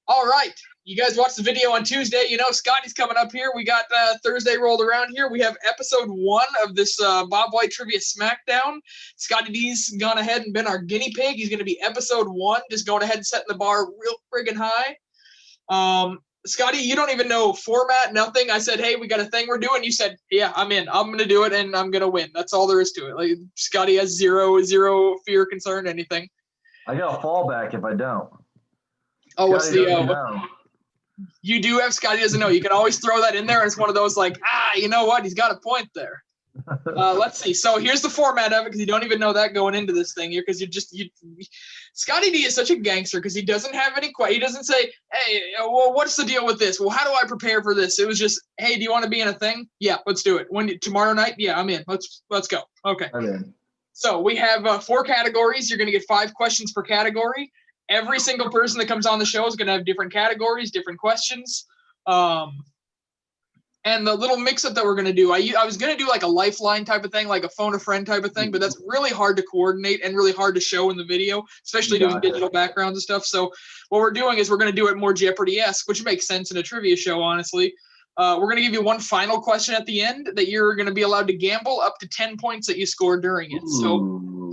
All right. You guys watched the video on Tuesday. You know, Scotty's coming up here. We got Thursday rolled around here. We have episode 1 of this Bob White Trivia Smackdown. Scotty D's gone ahead and been our guinea pig. He's going to be episode 1, just going ahead and setting the bar real friggin' high. Scotty, you don't even know format, nothing. I said, hey, we got a thing we're doing. You said, yeah, I'm in. I'm going to do it, and I'm going to win. That's all there is to it. Like, Scotty has zero fear, concern, anything. I got a fallback if I don't. Oh, what's the you do have Scotty doesn't know. You can always throw that in there, and it's one of those like, you know what? He's got a point there. Let's see. So here's the format of it, because you don't even know that going into this thing here, because Scotty D is such a gangster because he doesn't have any he doesn't say, hey, well, what's the deal with this? Well, how do I prepare for this? It was just, hey, do you want to be in a thing? Yeah, let's do it. Tomorrow night? Yeah, I'm in. Let's go. Okay. I'm in. So we have 4 categories. You're going to get 5 questions per category. Every single person that comes on the show is going to have different categories, different questions. And the little mix-up that we're going to do, I was going to do like a lifeline type of thing, like a phone a friend type of thing, but that's really hard to coordinate and really hard to show in the video, especially doing digital backgrounds and stuff. So what we're doing is we're going to do it more Jeopardy-esque, which makes sense in a trivia show, honestly. We're going to give you one final question at the end that you're going to be allowed to gamble up to 10 points that you score during it.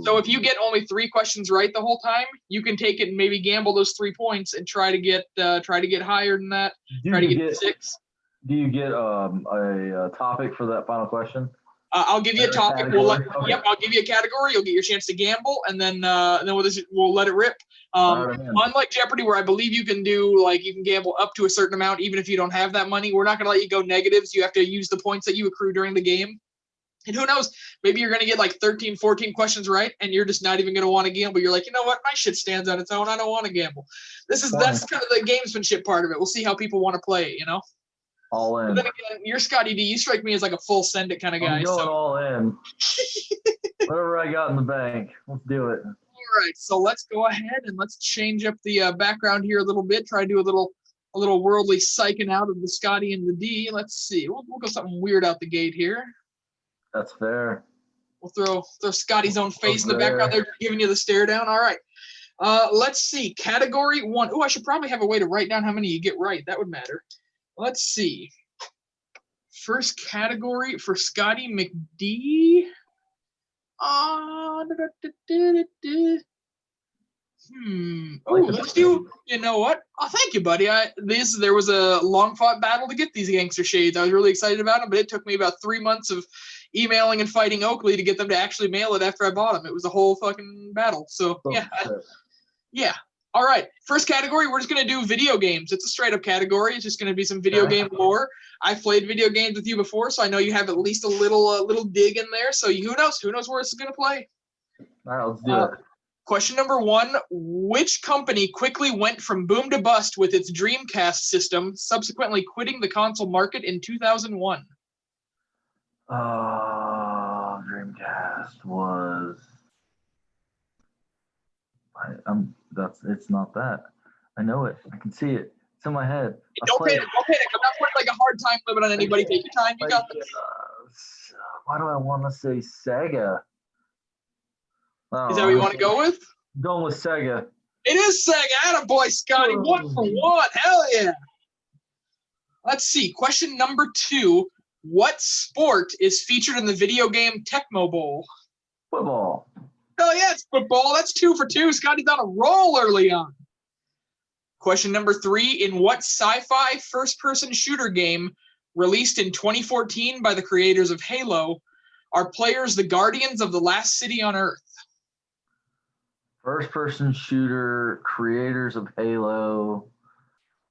So if you get only 3 questions right the whole time, you can take it and maybe gamble those 3 points and try to get higher than that. Try to get 6. Do you get a topic for that final question? I'll give you a topic. Yep, I'll give you a category. You'll get your chance to gamble, and then we'll let it rip. Unlike Jeopardy, where I believe you can gamble up to a certain amount, even if you don't have that money. We're not going to let you go negatives. You have to use the points that you accrue during the game. And who knows? Maybe you're going to get like 13, 14 questions right, and you're just not even going to want to gamble. You're like, you know what? My shit stands on its own. I don't want to gamble. That's kind of the gamesmanship part of it. We'll see how people want to play it. You know. All in. But then again, you're Scotty D. You strike me as like a full send it kind of guy. I'm going all in. Whatever I got in the bank, let's do it. All right, so let's go ahead and let's change up the background here a little bit. Try to do a little worldly psyching out of the Scotty and the D. Let's see. We'll go something weird out the gate here. That's fair. We'll throw Scotty's own face in the background there, giving you the stare down. All right. Let's see. Category 1. Oh, I should probably have a way to write down how many you get right. That would matter. Let's see. First category for Scotty McD. Oh, let's do. You know what? Oh, thank you, buddy. There was a long fought battle to get these gangster shades. I was really excited about them, but it took me about 3 months of emailing and fighting Oakley to get them to actually mail it after I bought them. It was a whole fucking battle. So yeah. All right, first category, we're just going to do video games. It's a straight-up category. It's just going to be some video game lore. I've played video games with you before, so I know you have at least a little dig in there. So who knows? Who knows where it's going to play? All right, let's do it. Question number 1, which company quickly went from boom to bust with its Dreamcast system, subsequently quitting the console market in 2001? Dreamcast was... it's not that. I know it. I can see it. It's in my head. Don't panic. I'm not putting like a hard time limit on anybody. Take your time. You got this. Why do I want to say Sega? Is that what you want to go with? Going with Sega. It is Sega. Attaboy, Scotty. 1 for 1. Hell yeah. Let's see. Question number 2. What sport is featured in the video game Tecmo Bowl? Football. Hell yeah, it's football. That's 2 for 2. Scotty's on a roll early on. Question number 3. In what sci-fi first-person shooter game released in 2014 by the creators of Halo are players the guardians of the last city on Earth? First-person shooter, creators of Halo.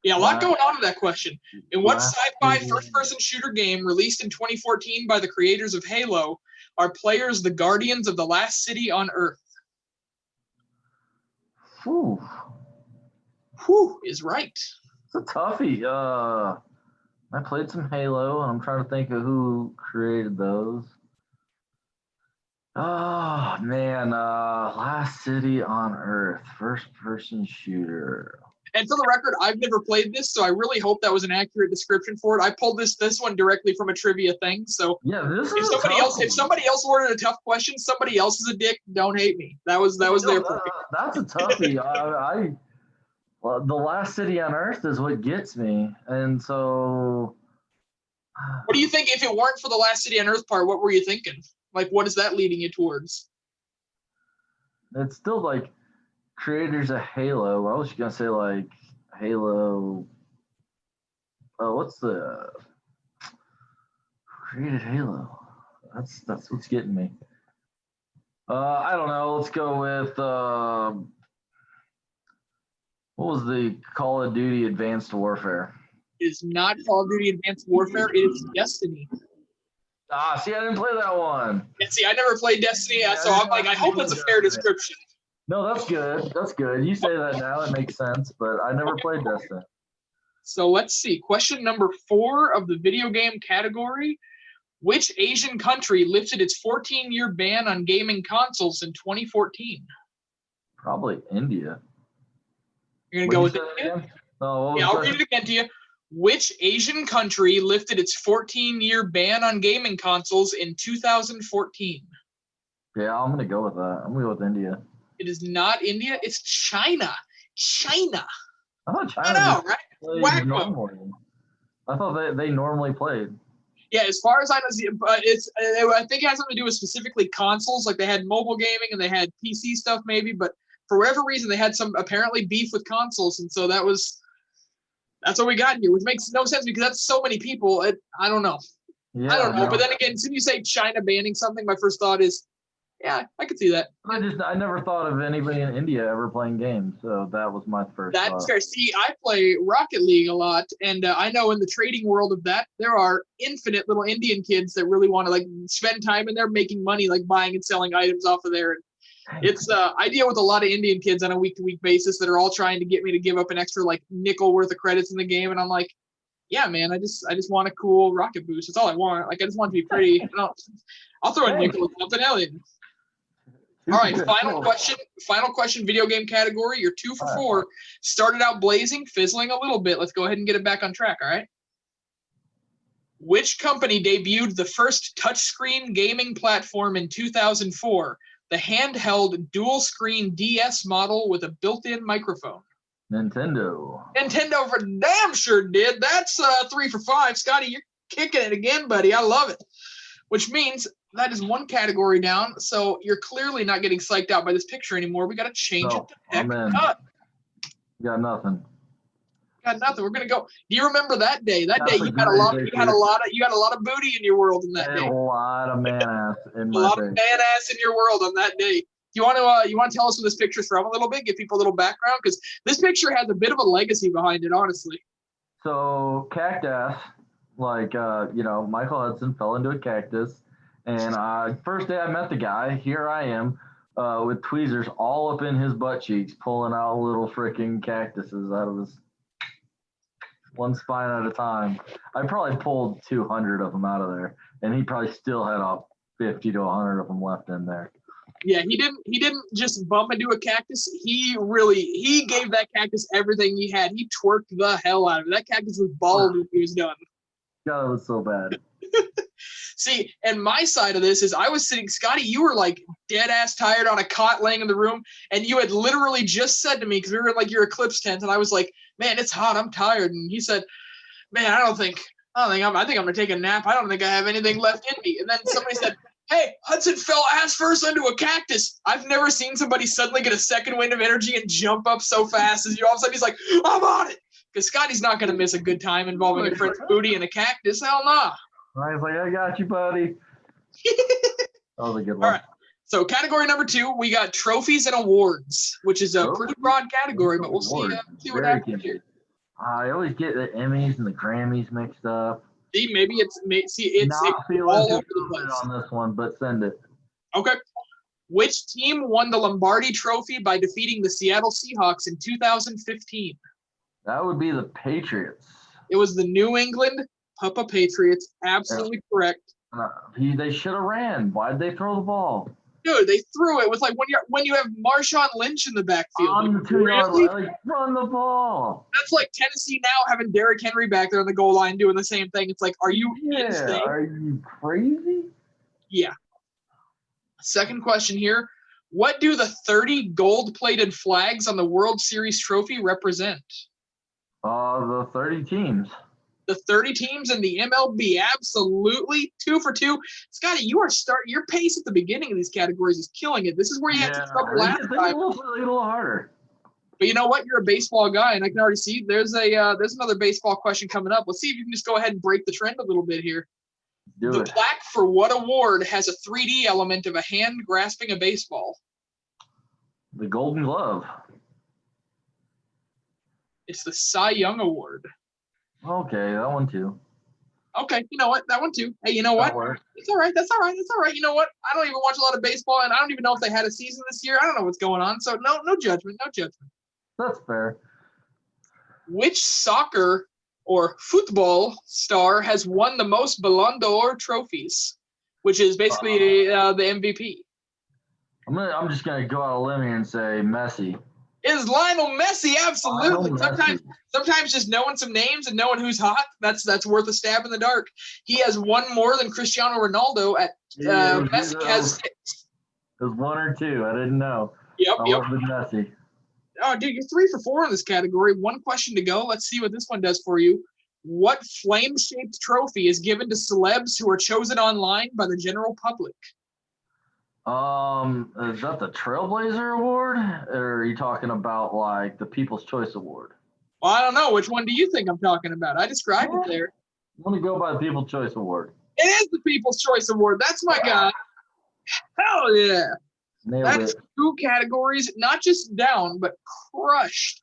Yeah, a lot going on with that question. In what sci-fi first-person shooter game released in 2014 by the creators of Halo are players the guardians of the last city on Earth? Whew is right. It's a toughie. I played some Halo, and I'm trying to think of who created those. Oh, man. Last city on Earth, first-person shooter. And for the record, I've never played this, so I really hope that was an accurate description for it. I pulled this one directly from a trivia thing. So yeah, if somebody else ordered a tough question, somebody else is a dick. Don't hate me. That was there for me. That's a toughie. Well, the last city on Earth is what gets me, and so. What do you think if it weren't for the last city on Earth part? What were you thinking? Like, what is that leading you towards? It's still like creators of Halo. I was just gonna say like Halo. Oh, what's the created Halo? That's what's getting me. I don't know. Let's go with what was the Call of Duty Advanced Warfare? It is not Call of Duty Advanced Warfare. It is Destiny. Ah, see, I didn't play that one. Yeah, see, I never played Destiny, so I'm like, I hope it's a fair description. No, that's good. That's good. You say that now, it makes sense, but I never played Destiny. So let's see. Question number 4 of the video game category. Which Asian country lifted its 14-year ban on gaming consoles in 2014? Probably India. You're going to go with India? No, yeah, I'll read it again to you. Which Asian country lifted its 14-year ban on gaming consoles in 2014? Yeah, I'm going to go with that. I'm going to go with India. It is not India. It's China. China. I thought China I know, right? Wacko. I thought they normally played. Yeah, as far as I know, but I think it has something to do with specifically consoles. Like they had mobile gaming and they had PC stuff maybe, but for whatever reason they had some apparently beef with consoles, and so that's what we got here, which makes no sense because that's so many people. I don't know. Yeah, I don't know. But then again, as soon as you say China banning something, my first thought is, yeah, I could see that. I never thought of anybody in India ever playing games, so that was my first thought. That's fair. See, I play Rocket League a lot, and I know in the trading world of that, there are infinite little Indian kids that really want to like spend time in there making money, like buying and selling items off of there. And it's I deal with a lot of Indian kids on a week-to-week basis that are all trying to get me to give up an extra like nickel worth of credits in the game, and I'm like, yeah, man, I just want a cool rocket boost. That's all I want. Like I just want it to be pretty. I'll throw a nickel or something. Hell yeah. All right, final question, video game category. You're 2 for 4. Started out blazing, fizzling a little bit. Let's go ahead and get it back on track, all right? Which company debuted the first touchscreen gaming platform in 2004? The handheld dual-screen DS model with a built-in microphone. Nintendo for damn sure did. That's 3 for 5. Scotty, you're kicking it again, buddy. I love it. Which means that is one category down, so you're clearly not getting psyched out by this picture anymore. We got to change it to heck up. Got nothing. Got nothing. We're gonna go. Do you remember that day? That day you had a lot of booty in your world in that day. A lot of man ass in my a lot of man ass in your world on that day. You want to tell us where this picture's from a little bit? Give people a little background because this picture has a bit of a legacy behind it, honestly. So cactus, like Michael Hudson fell into a cactus. And first day I met the guy, here I am with tweezers all up in his butt cheeks, pulling out little freaking cactuses out of his one spine at a time. I probably pulled 200 of them out of there, and he probably still had 50 to 100 of them left in there. Yeah, he didn't just bump into a cactus. He gave that cactus everything he had. He twerked the hell out of it. That cactus was bald when he was done. God, it was so bad. See, and my side of this is I was sitting, Scotty, you were like dead ass tired on a cot laying in the room, and you had literally just said to me, because we were in like your eclipse tent, and I was like, man, it's hot, I'm tired. And he said, man, I think I'm gonna take a nap. I don't think I have anything left in me. And then somebody said, hey, Hudson fell ass first into a cactus. I've never seen somebody suddenly get a second wind of energy and jump up so fast as you. All of a sudden he's like, I'm on it. Because Scotty's not gonna miss a good time involving a friend's booty and a cactus. Hell nah. I was like, I got you, buddy. That was a good one. All right. So category number 2, we got trophies and awards, which is a pretty broad category, but we'll see what happens here. I always get the Emmys and the Grammys mixed up. See, it's all over the place on this one, but send it. Okay. Which team won the Lombardi Trophy by defeating the Seattle Seahawks in 2015? That would be the Patriots. It was the New England Papa Patriots. Absolutely correct. They should have ran. Why'd they throw the ball? Dude, they threw it with like when you have Marshawn Lynch in the backfield. On the 2-yard line, run the ball. That's like Tennessee now having Derrick Henry back there on the goal line doing the same thing. It's like, are you insane? Are you crazy? Yeah. Second question here. What do the 30 gold-plated flags on the World Series trophy represent? The 30 teams. The 30 teams in the MLB, absolutely 2 for 2. Scotty, your pace at the beginning of these categories is killing it. This is where you had to trouble last time. A little harder. But you know what? You're a baseball guy, and I can already see there's another baseball question coming up. Let's see if you can just go ahead and break the trend a little bit here. The plaque for what award has a 3D element of a hand grasping a baseball? The Golden Glove. It's the Cy Young Award. Okay, that one too. Okay, you know what? That one too. Hey, you know what? It's all right. That's all right. It's all right. You know what? I don't even watch a lot of baseball, and I don't even know if they had a season this year. I don't know what's going on. So no judgment. No judgment. That's fair. Which soccer or football star has won the most Ballon d'Or trophies, which is basically the MVP? I'm just gonna go out on a limb here and say Messi. It is Lionel Messi, absolutely. Messi. Sometimes just knowing some names and knowing who's hot, that's worth a stab in the dark. He has won more than Cristiano Ronaldo at Messi has 6. It was 1 or 2. I didn't know. Yep. Love with Messi. Oh, dude, you're 3 for 4 in this category. One question to go. Let's see what this one does for you. What flame-shaped trophy is given to celebs who are chosen online by the general public? Is that the Trailblazer Award, or are you talking about like the People's Choice Award? Well, I don't know. Which one do you think I'm talking about? I described it there. I'm gonna go by the People's Choice Award. It is the People's Choice Award. That's my guy. Hell yeah. That is 2 categories, not just down, but crushed.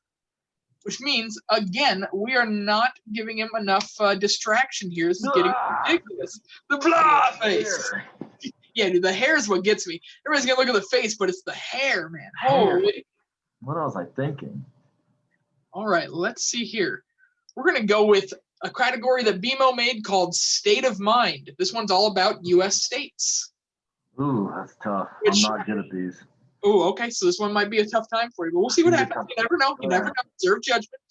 Which means, again, we are not giving him enough distraction here. This is getting ridiculous. The blah face. Yeah, dude, the hair is what gets me. Everybody's going to look at the face, but it's the hair, man. Holy. What was I thinking? All right, let's see here. We're going to go with a category that BMO made called State of Mind. This one's all about U.S. states. Ooh, that's tough. I'm not good at these. Ooh, okay, so this one might be a tough time for you, but we'll see what happens. You never know. You never know. Reserve judgment.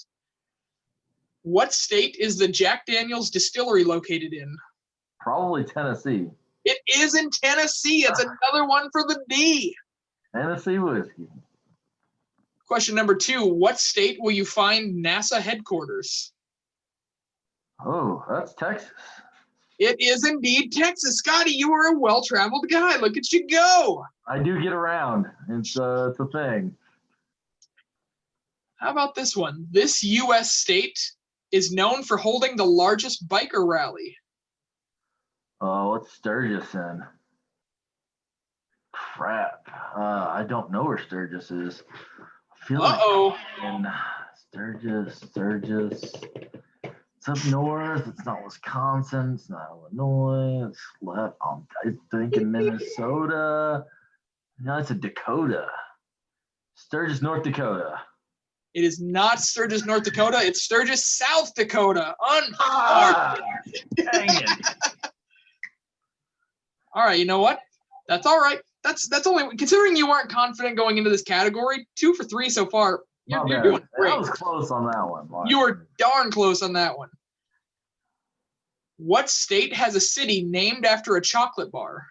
What state is the Jack Daniel's distillery located in? Probably Tennessee. It is in Tennessee. It's another one for the D. Tennessee whiskey. Question number 2. What state will you find NASA headquarters? Oh, that's Texas. It is indeed Texas. Scotty, you are a well-traveled guy. Look at you go. I do get around. It's a thing. How about this one? This U.S. state is known for holding the largest biker rally. Oh, what's Sturgis in? Crap. I don't know where Sturgis is. I feel like in Sturgis. It's up north. It's not Wisconsin. It's not Illinois. It's left. I'm thinking Minnesota. No, it's a Dakota. Sturgis, North Dakota. It is not Sturgis, North Dakota. It's Sturgis, South Dakota. Dang it. All right, you know what? That's all right. That's only considering you weren't confident going into this category. 2 for 3 so far. You're doing great. I was close on that one. You were darn close on that one. What state has a city named after a chocolate bar?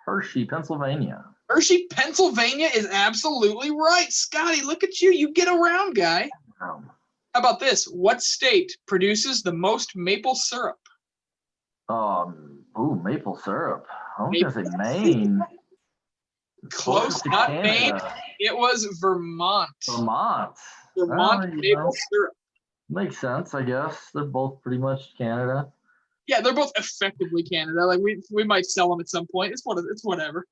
Hershey, Pennsylvania. Hershey, Pennsylvania is absolutely right. Scotty, look at you. You get around, guy. How about this? What state produces the most maple syrup? Maple syrup. I was going to say Maine. Close, not Maine. It was Vermont. Vermont maple syrup. Makes sense, I guess. They're both pretty much Canada. Yeah, they're both effectively Canada. Like we might sell them at some point. It's whatever.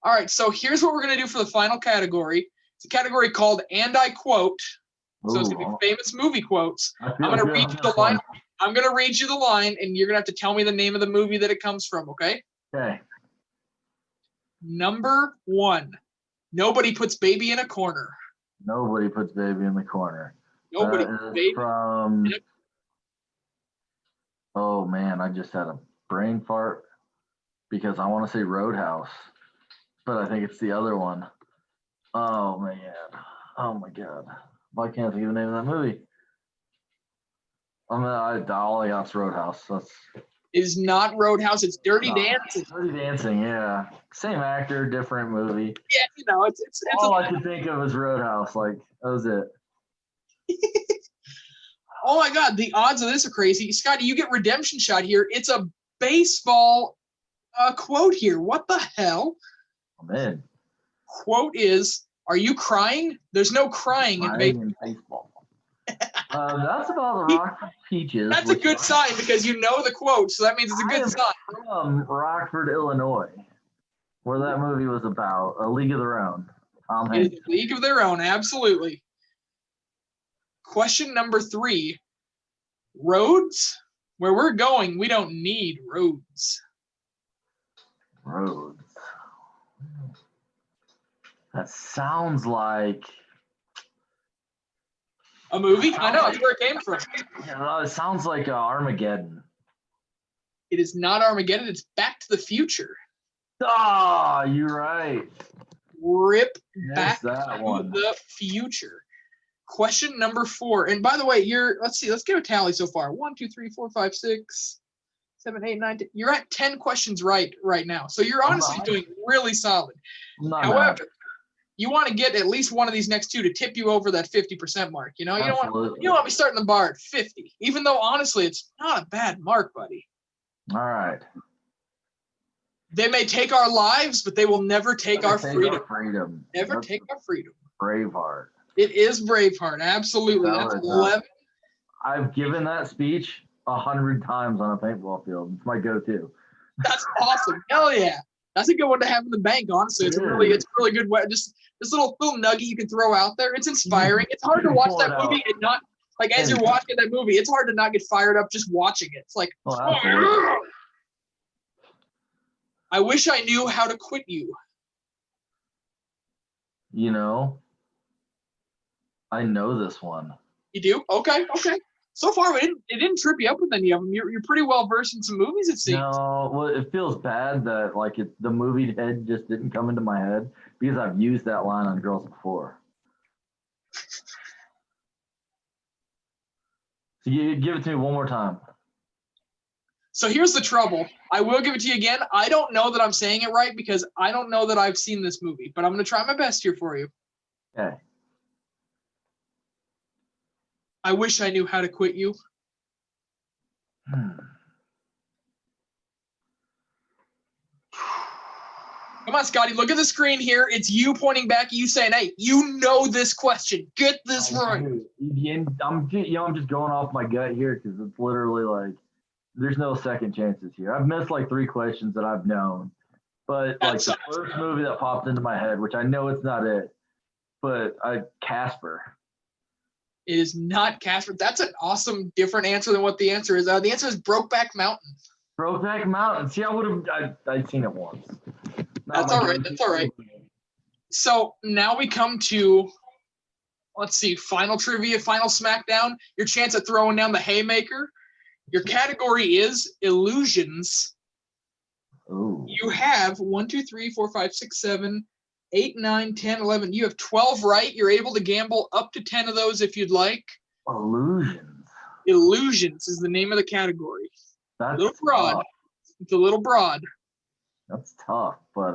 All right, so here's what we're gonna do for the final category. It's a category called "And I Quote." So it's gonna be famous movie quotes. I'm gonna read you the line. I'm gonna read you the line, and you're gonna have to tell me the name of the movie that it comes from. Okay? Okay. Number 1. Nobody puts baby in a corner. Nobody puts baby in the corner. Nobody puts baby from. Oh man, I just had a brain fart because I want to say Roadhouse, but I think it's the other one. Oh man. Oh my god. Why can't I think of the name of that movie? All I got's Roadhouse. It is not Roadhouse. It's Dirty Dancing. Dirty Dancing, yeah. Same actor, different movie. Yeah, you know, it's all I could think of was Roadhouse. Like, that was it. Oh my God, the odds of this are crazy. Scotty, you get redemption shot here. It's a baseball quote here. What the hell? I'm in. Quote is, "Are you crying? There's no crying in baseball." That's about the Rockford Peaches. That's a good sign because you know the quote, so that means it's a good sign. From Rockford, Illinois, where that movie was about, A League of Their Own. It is a League of Their Own, absolutely. Question number 3. Roads? Where we're going, we don't need roads. Roads. That sounds like a movie? I know, that's where it came from. Yeah, it sounds like Armageddon. It is not Armageddon, it's Back to the Future. Ah, you're right. Rip Back to the Future. Question number 4. And by the way, let's give a tally so far. 1, 2, 3, 4, 5, 6, 7, 8, 9, 10. You're at 10 questions right now. So you're honestly doing really solid. However, you want to get at least one of these next 2 to tip you over that 50% mark. You know, you don't want to be starting the bar at 50, even though honestly it's not a bad mark, buddy. All right. They may take our lives, but they will never take our freedom. Never take our freedom. Braveheart. It is Braveheart, absolutely. That's 11. I've given that speech 100 times on a paintball field. It's my go-to. That's awesome. Hell yeah. That's a good one to have in the bank, honestly. It's a really good way. Just this little nugget you can throw out there. It's inspiring. It's hard to watch that movie and not, like, as you're watching that movie, it's hard to not get fired up just watching it. It's like, I wish I knew how to quit you. You know, I know this one. You do? Okay. So far, it didn't trip you up with any of them. You're pretty well versed in some movies, it seems. No, well, it feels bad that the movie head just didn't come into my head because I've used that line on girls before. So you give it to me one more time. So here's the trouble. I will give it to you again. I don't know that I'm saying it right because I don't know that I've seen this movie, but I'm going to try my best here for you. Okay. I wish I knew how to quit you. Come on, Scotty. Look at the screen here. It's you pointing back at you saying, hey, you know this question. Get this right. I'm just going off my gut here because it's literally like there's no second chances here. I've missed like 3 questions that I've known. But like the first movie that popped into my head, which I know it's not it, but Casper. It is not Casper. That's an awesome, different answer than what the answer is. The answer is Brokeback Mountain. Brokeback Mountain. See, I'd seen it once. That's all right. That's all right. So now we come to, let's see, final trivia, final Smackdown. Your chance at throwing down the haymaker. Your category is illusions. Ooh. You have 1, 2, 3, 4, 5, 6, 7, 8, 9, 10, 11. You have 12 right. You're able to gamble up to 10 of those if you'd like. Illusions. Illusions is the name of the category. That's a little broad. Tough. It's a little broad. That's tough, but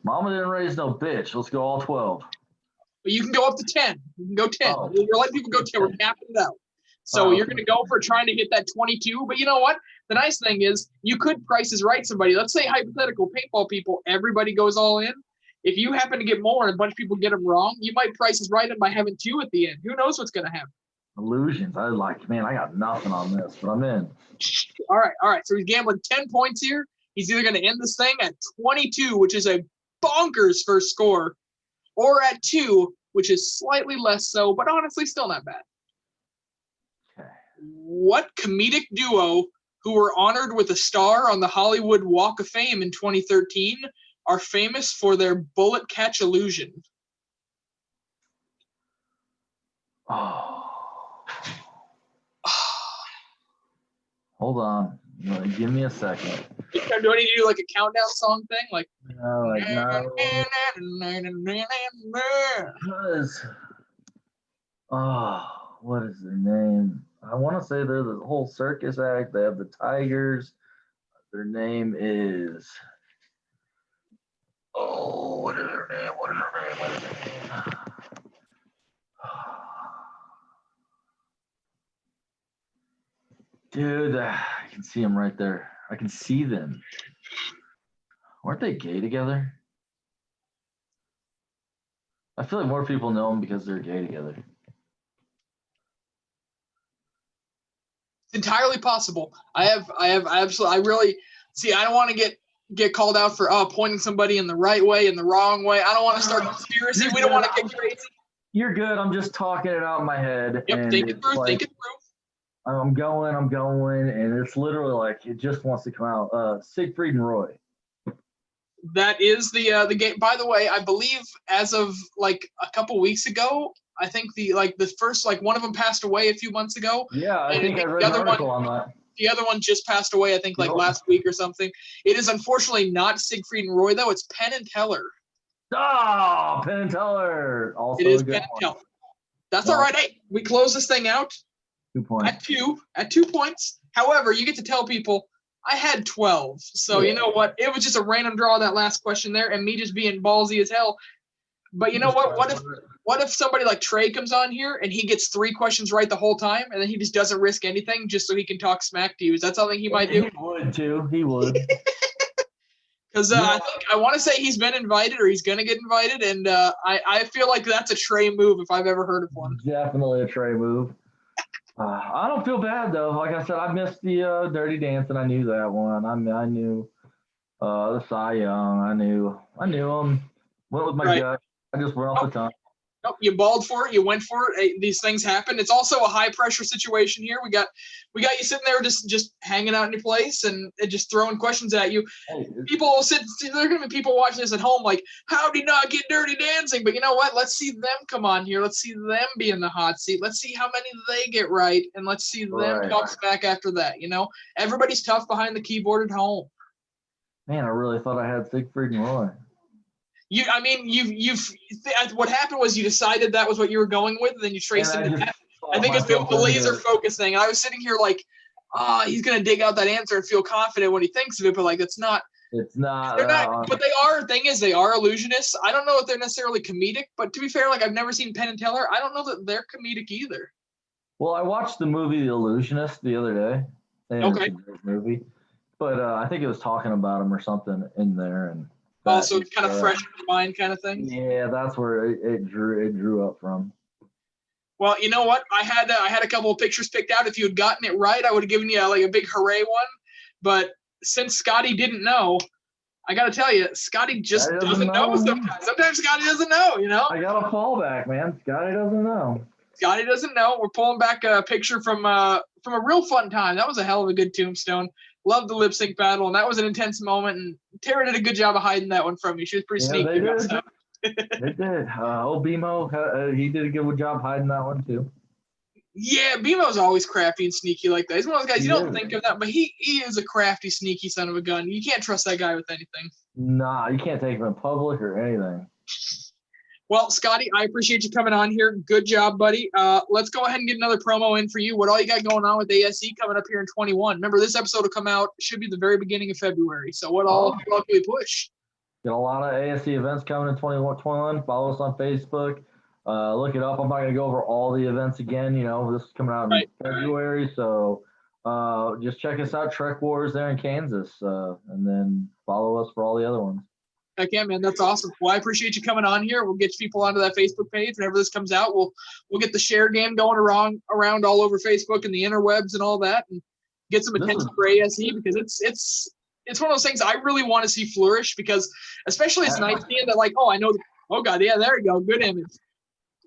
Mama didn't raise no bitch. Let's go all 12. But you can go up to 10. You can go 10. Oh. We're letting people go 10. We're capping it out. So you're going to go for trying to hit that 22. But you know what? The nice thing is you could Price is Right somebody. Let's say hypothetical paintball people, everybody goes all in. If you happen to get more and a bunch of people get them wrong, you might Price is Right them by having 2 at the end. Who knows what's going to happen? Illusions. I got nothing on this, but I'm in. All right. So he's gambling 10 points here. He's either going to end this thing at 22, which is a bonkers first score, or at 2, which is slightly less so, but honestly still not bad. Okay. What comedic duo who were honored with a star on the Hollywood Walk of Fame in 2013 are famous for their bullet catch illusion? Oh. Hold on. Give me a second. Do I need to do like a countdown song thing? Like, no. Because, what is their name? I want to say they're the whole circus act. They have the tigers. Their name is. Oh, what is her name? What is her name? What is her name? Dude, I can see them right there. I can see them. Weren't they gay together? I feel like more people know them because they're gay together. It's entirely possible. I really see. I don't want to get called out for pointing somebody in the right way and the wrong way. I don't want to start conspiracy. We don't want to get crazy. You're good. I'm just talking it out in my head. Yep, and think it through. Like, think it through. I'm going, and it's literally like it just wants to come out. Siegfried and Roy. That is the game. By the way, I believe as of like a couple weeks ago, I think the first one of them passed away a few months ago. Yeah, I think I read an article on that. The other one just passed away, I think, last week or something. It is unfortunately not Siegfried and Roy, though. It's Penn and Teller. Oh, Penn and Teller. Also it is Penn and Teller. That's all right. Hey, we close this thing out 2 points. At 2 points. However, you get to tell people I had 12. So you know what? It was just a random draw that last question there, and me just being ballsy as hell. But you know what? What if somebody like Trey comes on here and he gets 3 questions right the whole time, and then he just doesn't risk anything just so he can talk smack to you? Is that something he might do? He would too. He would. Because I want to say he's been invited or he's going to get invited, and I feel like that's a Trey move if I've ever heard of one. Definitely a Trey move. I don't feel bad though. Like I said, I missed the Dirty Dancing. I knew that one. I knew the Cy Young. I knew him. Went with my gut. I just went off the tongue. Nope, you balled for it. You went for it. Hey, these things happen. It's also a high pressure situation here. We got you sitting there just hanging out in your place and just throwing questions at you. Hey, people will sit. There are going to be people watching this at home like, how did he not get Dirty Dancing? But you know what? Let's see them come on here. Let's see them be in the hot seat. Let's see how many they get right, and let's see them talk back after that. You know, everybody's tough behind the keyboard at home. Man, I really thought I had Siegfried and Roy. What happened was you decided that was what you were going with, and then you traced into that. I think it's the laser focus thing. And I was sitting here like, he's going to dig out that answer and feel confident when he thinks of it, but like, it's not. It's not. They're not. But they are. Thing is, they are illusionists. I don't know if they're necessarily comedic, but to be fair, like I've never seen Penn and Teller. I don't know that they're comedic either. Well, I watched the movie The Illusionist the other day. Okay. It's a great movie, but I think it was talking about him or something in there, and. Also, it's kind of fresh in your mind, kind of thing. Yeah, that's where it drew up from. Well, you know what? I had a couple of pictures picked out. If you had gotten it right, I would have given you a big hooray one. But since Scotty didn't know, I got to tell you, Scotty just doesn't know sometimes. Sometimes Scotty doesn't know, you know? I got a fallback, man. Scotty doesn't know. Scotty doesn't know. We're pulling back a picture from a real fun time. That was a hell of a good tombstone. Loved the lip sync battle, and that was an intense moment. And Tara did a good job of hiding that one from you. She was pretty sneaky about stuff. They did. BMO, he did a good job hiding that one too. Yeah, BMO's always crafty and sneaky like that. He's one of those guys you don't think of that, but he is a crafty, sneaky son of a gun. You can't trust that guy with anything. Nah, you can't take him in public or anything. Well, Scotty, I appreciate you coming on here. Good job, buddy. Let's go ahead and get another promo in for you. What all you got going on with ASE coming up here in 21? Remember, this episode will come out, should be the very beginning of February. So what all can we push? Got a lot of ASE events coming in 21. Follow us on Facebook. Look it up. I'm not going to go over all the events again. You know, this is coming out in February. So just check us out, Trek Wars there in Kansas. And then follow us for all the other ones. Heck yeah, man, that's awesome. Well, I appreciate you coming on here. We'll get people onto that Facebook page. Whenever this comes out, we'll get the share game going around all over Facebook and the interwebs and all that, and get some attention for ASE because it's one of those things I really want to see flourish because especially it's nice seeing that God, yeah, there you go, good image.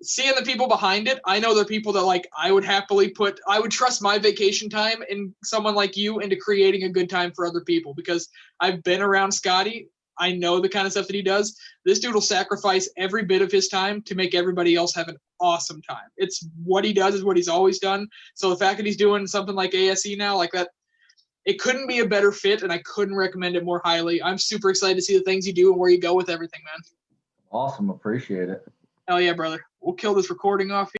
Seeing the people behind it, I know the people that I would happily I would trust my vacation time in someone like you into creating a good time for other people because I've been around Scotty. I know the kind of stuff that he does. This dude will sacrifice every bit of his time to make everybody else have an awesome time. It's what he does is what he's always done. So the fact that he's doing something like ASE now, like that, it couldn't be a better fit, and I couldn't recommend it more highly. I'm super excited to see the things you do and where you go with everything, man. Awesome. Appreciate it. Hell yeah, brother. We'll kill this recording off here.